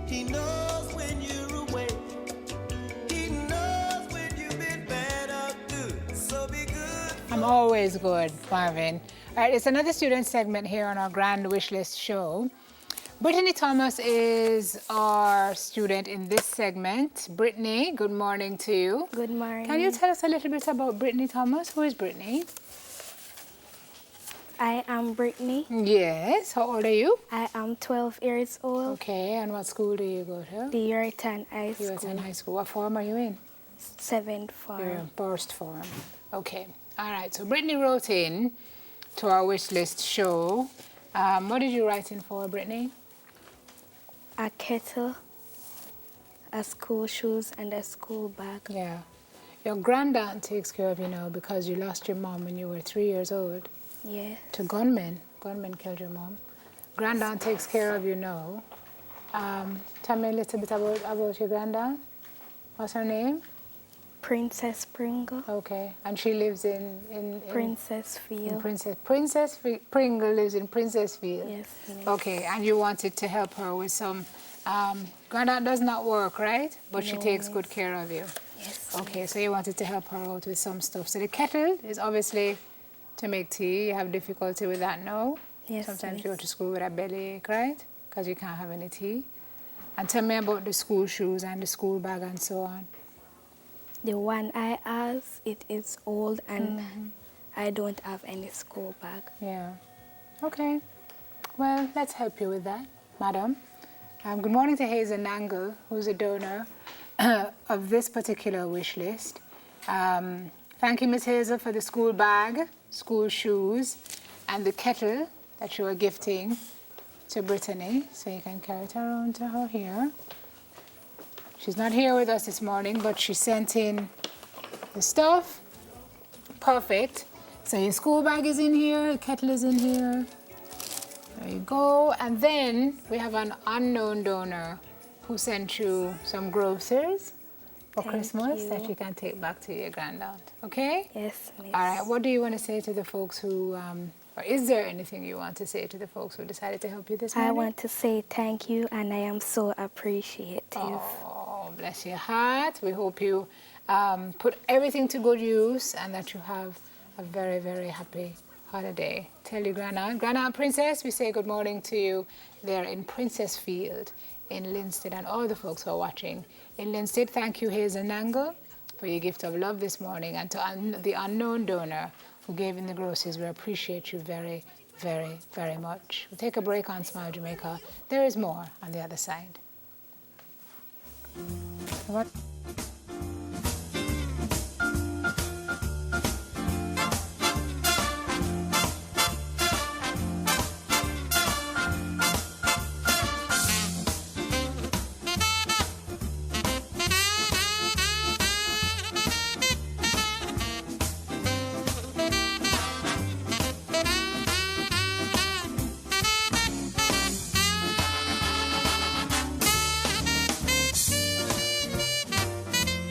He knows when you're away. He knows when you've been bad or good. So be good. I'm always good, Marvin. All right, it's another student segment here on our Grand Wishlist show. Brittany Thomas is our student in this segment. Brittany, good morning to you. Good morning. Can you tell us a little bit about Brittany Thomas? Who is Brittany? I am Brittany. Yes, how old are you? I am 12 years old. Okay, and what school do you go to? The Yuritan High Yuritan School. High School. What form are you in? 7th form. You're in first form. Okay, all right. So Brittany wrote in to our wish list show. What did you write in for, Brittany? A kettle, a school shoes, and a school bag. Yeah. Your granddaughter takes care of you now because you lost your mom when you were 3 years old Yes. to gunmen. Gunmen killed your mom. Granddaughter takes care of you now. Tell me a little bit about your granddaughter. What's her name? Princess Pringle. Okay. And she lives in Princess Field. Princess Pringle lives in Princessfield. Yes. Okay, and you wanted to help her with some. Granddaughter does not work, right? But she No, takes good care of you. Yes. Okay, so you wanted to help her out with some stuff. So the kettle is obviously to make tea. You have difficulty with that, no? Yes. Sometimes miss. you go to school with a bellyache, right? Because you can't have any tea. And tell me about the school shoes and the school bag and so on. The one I have, it is old and I don't have any school bag. Yeah. Okay. Well, let's help you with that, madam. Good morning to Hazel Nangle, who's a donor of this particular wish list. Thank you, Miss Hazel, for the school bag, school shoes, and the kettle that you are gifting to Brittany. So you can carry it around to her here. She's not here with us this morning, but she sent in the stuff. Perfect. So your school bag is in here, the kettle is in here. There you go. And then we have an unknown donor who sent you some groceries for Thank Christmas you. that you can take back to your granddaughter. Okay? Yes, miss. All right. What do you want to say to the folks who, or is there anything you want to say to the folks who decided to help you this morning? I want to say thank you and I am so appreciative. Oh, bless your heart. We hope you put everything to good use and that you have a very, very happy holiday. Tell your Grandaunt Princess, we say good morning to you there in Princessfield in Linstead and all the folks who are watching in Linstead. Thank you, Hazel Nangle, for your gift of love this morning, and to the unknown donor who gave in the groceries. We appreciate you very, very, very much. We'll take a break on Smile Jamaica. There is more on the other side. What?